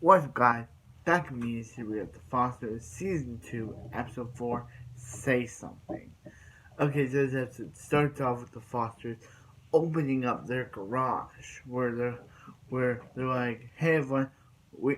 What's up, guys? Back in the series of The Foster, Season 2, Episode 4, Say Something. Okay, so this episode starts off with the Fosters opening up their garage, where they're like, hey everyone, we,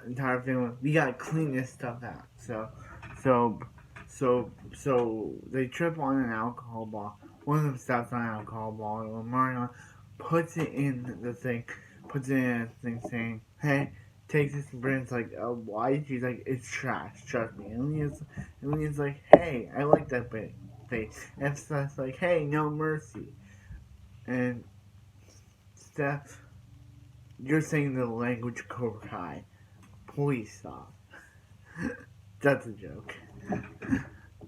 entire family, we gotta clean this stuff out. So, so they trip on an alcohol ball. One of them steps on an alcohol ball, and Marion puts it in the thing, puts it in a thing saying, hey, takes this and Brandon's like, why? She's like, it's trash, trust me. And Leah's like, hey, I like that bit. And Steph's like, hey, no mercy. And Steph, you're saying the language Cobra Kai. Please stop. That's a joke.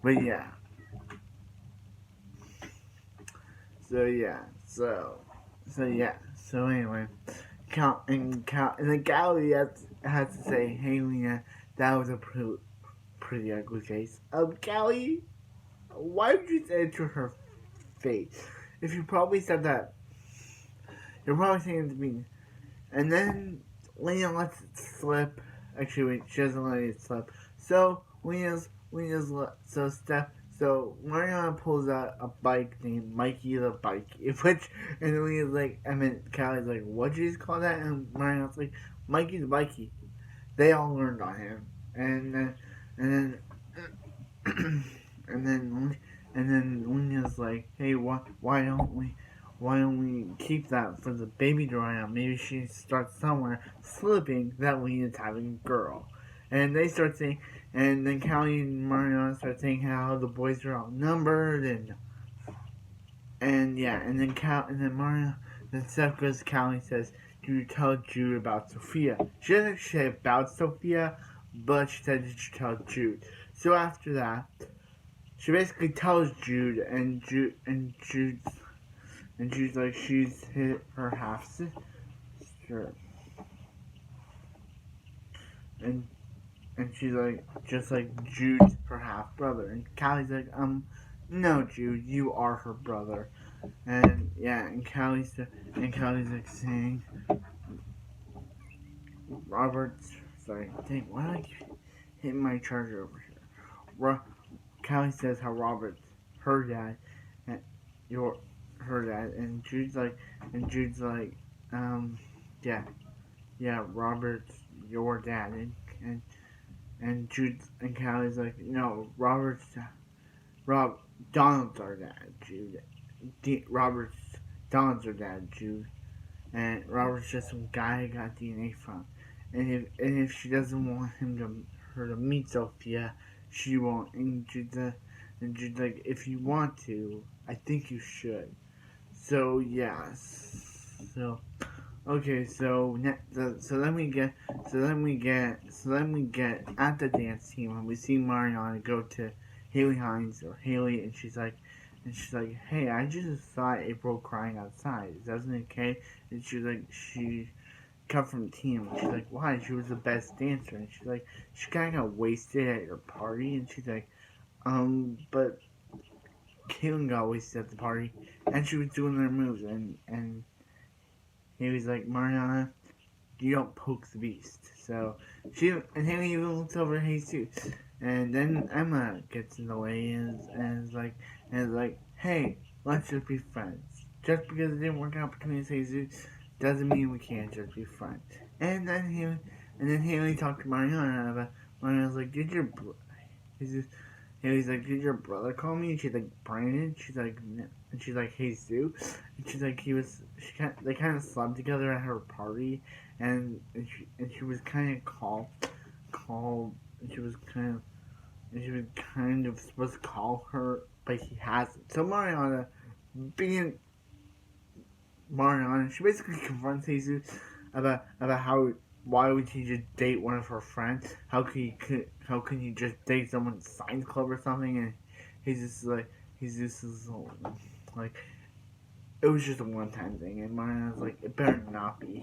But yeah. So yeah. So yeah. So anyway. And then Callie has to say, hey Lena, that was a pretty ugly face. Callie, why would you say it to her face? If you probably said that, you're probably saying it to me. And then Lena lets it slip. Actually, wait, she doesn't let it slip. So so Steph. So Mariana pulls out a bike named Mikey the Bike, which and Lena's like, Callie's like, what'd you just call that? And Mariana's like, Mikey the Bikey. They all learned on him, and then and then Lena's like, hey, why don't we keep that for the baby to run out? Maybe she starts somewhere slipping that Lena's having a girl. And they start saying, and then Callie and Mariana start saying how the boys are outnumbered, and yeah, and then Mariana, then Steph goes to Callie and says, "Do you tell Jude about Sophia?" She doesn't say about Sophia, but she said, "Did you tell Jude?" So after that, she basically tells Jude, and Jude's like, she's hit her half sister, and she's like, just like Jude's her half brother, and Callie's like, no, Jude, you are her brother, and yeah, and Callie's like saying, Robert's, sorry, dang, why did I keep hitting my charger over here? Callie says how Robert's her dad, and your her dad, and Jude's like, yeah, yeah, Robert's your dad, and and Jude and Callie's like, no, Rob Donald's our dad, Jude. Robert's Donald's our dad, Jude, and Robert's just some guy I got DNA from. And if she doesn't want her to meet Sophia, she won't. And Jude's like, if you want to, I think you should. So yeah, so okay, so then we get at the dance team and we see Mariana go to Haley Hines or Haley, and she's like, hey, I just saw April crying outside. Is that okay? And she's like, she come from the team. And she's like, why? She was the best dancer. And she's like, she kind of got wasted at your party. And she's like, but Caitlin got wasted at the party, and she was doing their moves, and he was like, Mariana, you don't poke the beast. So Haley even looks over at Jesus, and then Emma gets in the way and is like, hey, let's just be friends. Just because it didn't work out between Jesus doesn't mean we can't just be friends. And then Haley talked to Mariana about Mariana's like, Haley's like, did your brother call me? And she's like, Brandon. She's like, no. And she's like, hey Sue. And she's like, they kind of slept together at her party, and she was kind of called, and she was kind of supposed to call her, but he hasn't. So being Mariana, she basically confronts Jesus about how why would he just date one of her friends? How can he just date someone's science club or something? And he's just like it was just a one time thing. And Mariana's like, it better not be.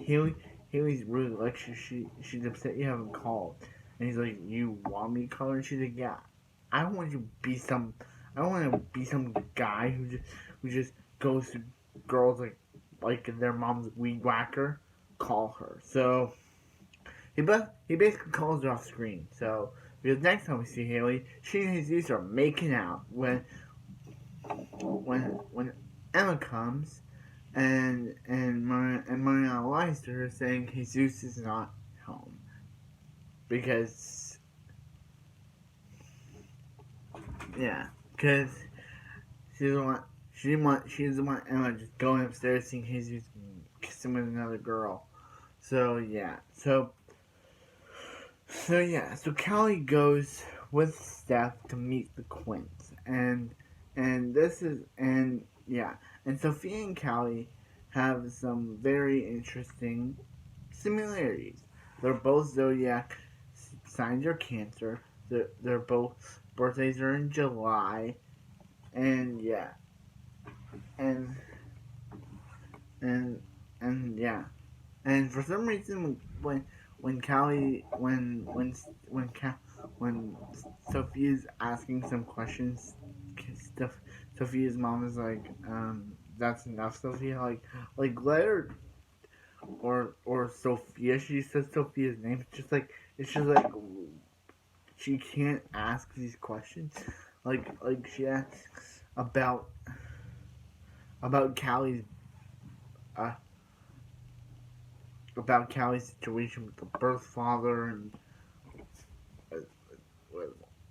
Haley's really like she's upset you haven't called. And he's like, you want me to call her? And she's like, yeah. I don't want you to be some. I don't want to be some guy who just goes to girls like their mom's weed whacker. Call her. So he basically calls her off screen. So because next time we see Haley, she and Jesus are making out when Emma comes and Mariana lies to her saying Jesus is not home because because she doesn't want she doesn't want Emma just going upstairs seeing Jesus kissing with another girl. So so Callie goes with Steph to meet the Quints, and this is and Sophia and Callie have some very interesting similarities. They're both zodiac signs are Cancer. They're both birthdays are in July, and and and and yeah, and for some reason when Callie when Sophia's asking some questions, stuff Sophia's mom is like, that's enough, Sophia. Like let her or Sophia. She says Sophia's name. It's just like she can't ask these questions. Like she asks about Callie's uh, about Callie's situation with the birth father and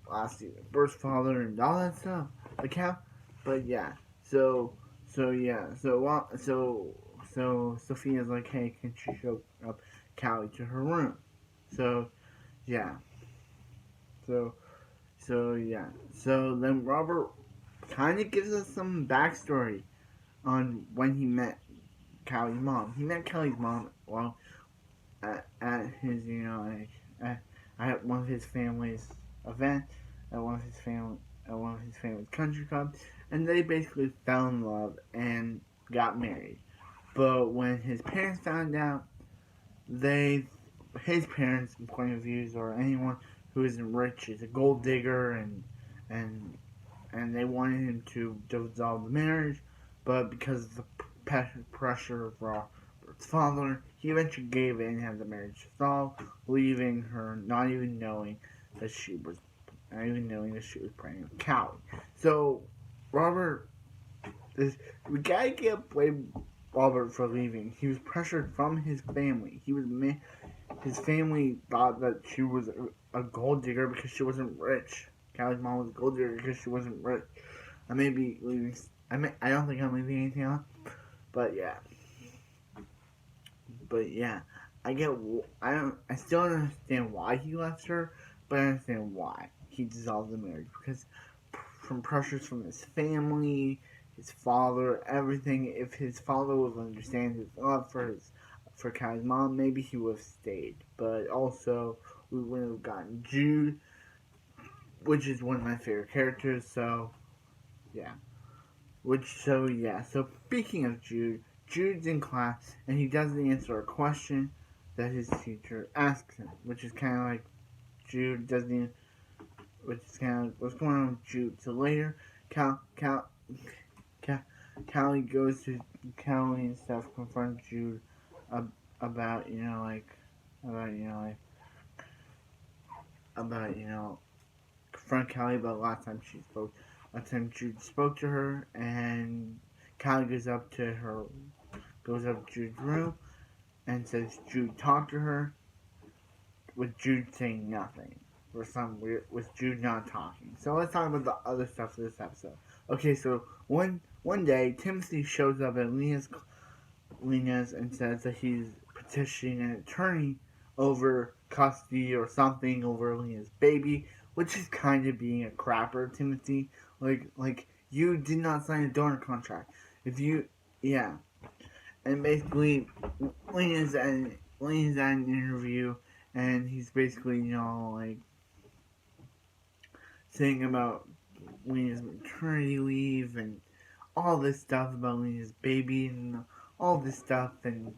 last year, birth father and all that stuff. Like how, but yeah. So so Sophia's like, hey, can she show up Callie to her room? So yeah. So so then Robert kind of gives us some backstory on when he met Callie's mom. He met Callie's mom at his at one of his family's event at one of his family's country clubs, and they basically fell in love and got married. But when his parents found out, his parents' point of views or anyone who isn't rich is a gold digger and and they wanted him to dissolve the marriage, but because of the pressure of Robert's father, he eventually gave in and had the marriage dissolved, leaving her not even knowing that she was pregnant with Callie. So Robert we gotta get blame Robert for leaving. He was pressured from his family. His family thought that she was a gold digger because she wasn't rich. Callie's mom was a gold digger because she wasn't rich. I may be leaving. I don't think I'm leaving anything out. But yeah. I get. I still don't understand why he left her, but I understand why he dissolved the marriage because from pressures from his family, his father, everything. If his father would understand his love for Kallie's mom, maybe he would have stayed. But also, we wouldn't have gotten Jude, which is one of my favorite characters. So yeah. So speaking of Jude, Jude's in class and he doesn't answer a question that his teacher asks him, which is kind of like Jude doesn't. Which is kind of like what's going on with Jude. So later, Callie goes to Callie and stuff confront Jude about confront Callie about last time Jude spoke to her, and Callie goes up to Jude's room and says Jude talked to her, with Jude saying nothing. With Jude not talking. So let's talk about the other stuff for this episode. Okay, so one day Timothy shows up at Lena's and says that he's petitioning an attorney over custody or something over Lena's baby, which is kind of being a crapper, Timothy. Like you did not sign a donor contract. And basically Lena's at an interview, and he's basically saying about Lena's maternity leave and all this stuff about Lena's baby and all this stuff. And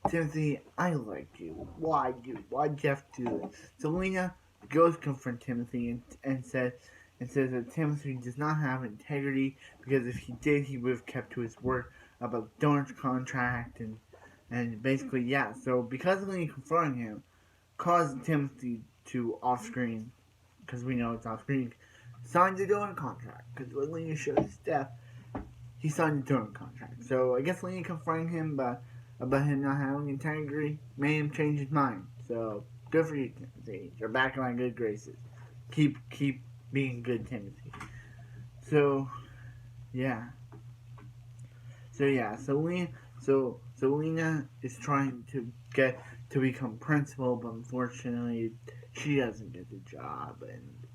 Timothy, I like you. Why'd you have to do this? So Lena goes confront Timothy and says that Timothy does not have integrity, because if he did, he would have kept to his word about donor's contract and basically so because of Lena confronting him, caused Timothy to off-screen, because we know it's off-screen, signed a donor contract. Because when Lena showed his death, he signed a donor contract. So I guess Lena confronted him about him not having integrity, made him change his mind. So good for you, Timothy. You're back in my good graces. Keep being good, Timothy. So yeah. So Lena is trying to get to become principal, but unfortunately she doesn't get the job, and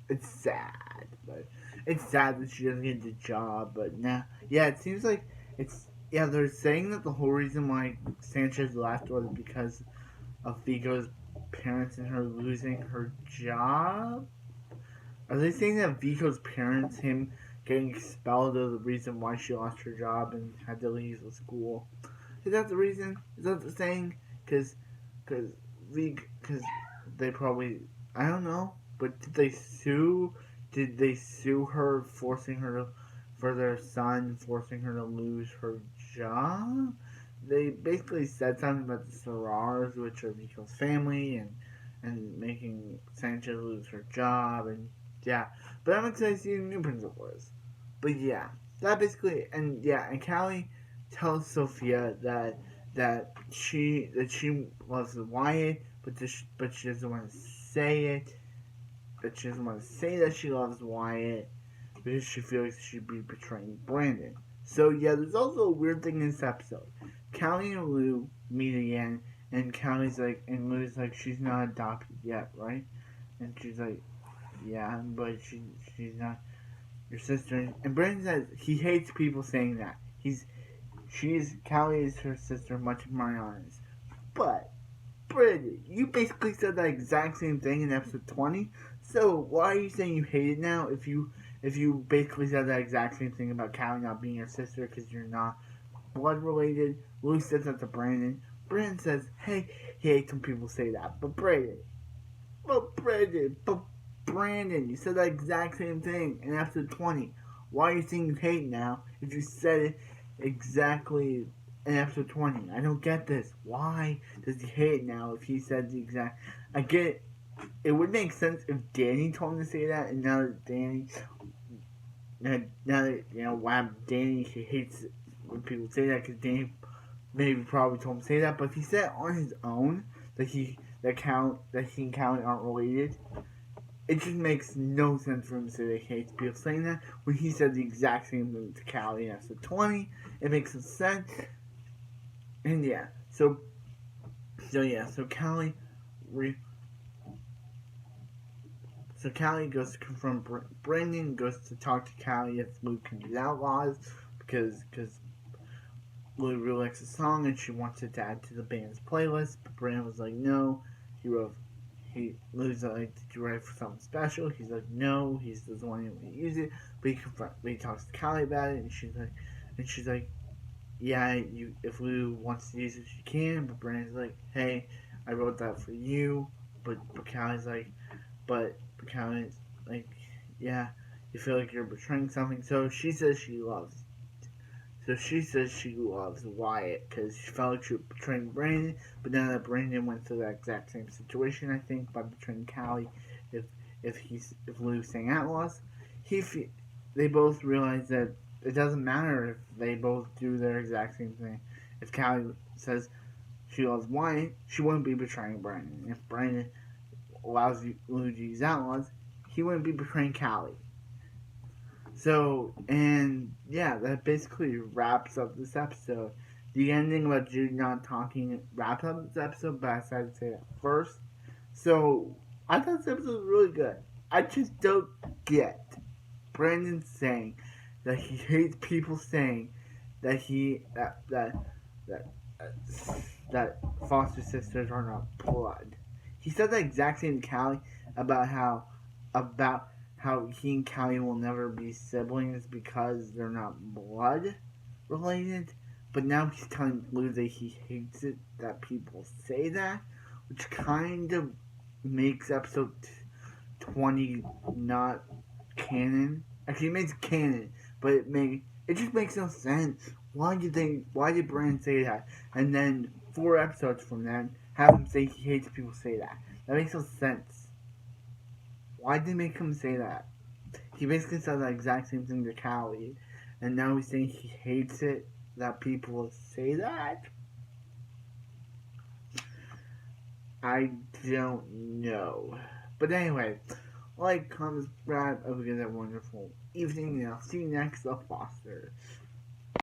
it's sad. But it's sad that she doesn't get the job. But now, yeah, it seems like they're saying that the whole reason why Sanchez left was because of Vigo's parents and her losing her job. Are they saying that Vico's parents, him getting expelled, are the reason why she lost her job and had to leave the school? Is that the reason? Is that the saying? Because they probably, I don't know, but did they sue? Did they sue her, forcing her to, for their son, forcing her to lose her job? They basically said something about the Serrars, which are Vico's family, and making Sanchez lose her job, and yeah. But I'm excited to see who the new principal is. But yeah, that basically, and Callie tells Sophia that she loves Wyatt, but she doesn't want to say it. That she doesn't want to say that she loves Wyatt because she feels she'd be betraying Brandon. So yeah, there's also a weird thing in this episode. Callie and Lou meet again, and Lou's like, she's not adopted yet, right? And she's like, yeah, but she's not your sister. And Brandon says he hates people saying that. Callie is her sister, much of my honest. But Brandon, you basically said that exact same thing in episode 20. So why are you saying you hate it now if you basically said that exact same thing about Callie not being your sister because you're not blood related? Lou says that to Brandon. Brandon says, hey, he hates when people say that. But Brandon, you said that exact same thing in episode 20. Why are you saying you hate now if you said it exactly in episode 20? I don't get this. Why does he hate it now if he said the exact... I get it. It would make sense if Danny told him to say that, and now that Danny, he hates it when people say that because Danny maybe probably told him to say that, but if he said it on his own, that he and Callie aren't related, it just makes no sense for him to say that he hates people saying that when he said the exact same thing to Callie in episode 20. It makes no sense. And yeah, so Callie goes to confront Brandon, goes to talk to Callie if Luke can do Outlaws, because Lou really likes the song and she wants it to add to the band's playlist. But Brandon was like, no. Lou's like, did you write it for something special? He's like, no. He doesn't want anyone to use it. But he talks to Callie about it, and she's like, yeah, if Lou wants to use it, she can. But Brandon's like, hey, I wrote that for you. But Callie's like, Callie's like, yeah, you feel like you're betraying something. So she says she loves Wyatt because she felt like she was betraying Brandon, but now that Brandon went through that exact same situation, I think, by betraying Callie, if Lou sang Outlaws, they both realize that it doesn't matter if they both do their exact same thing. If Callie says she loves Wyatt, she wouldn't be betraying Brandon. If Brandon allows Lou to use Outlaws, he wouldn't be betraying Callie. So, and yeah, that basically wraps up this episode. The ending about Jude not talking wraps up this episode, but I decided to say that first. So, I thought this episode was really good. I just don't get Brandon saying that he hates people saying that that foster sisters are not blood. He said the exact same to Callie about how he and Callie will never be siblings because they're not blood related. But now he's telling Lou that he hates it that people say that, which kind of makes episode 20 not canon. Actually, it makes it canon, but it just makes no sense. Why did Brandon say that? And then 4 episodes from then, have him say he hates people say that. That makes no sense. Why did they make him say that? He basically said the exact same thing to Callie, and now he's saying he hates it that people say that? I don't know. But anyway, like, comment, subscribe. I hope you guys have a wonderful evening, and I'll see you next, The Foster.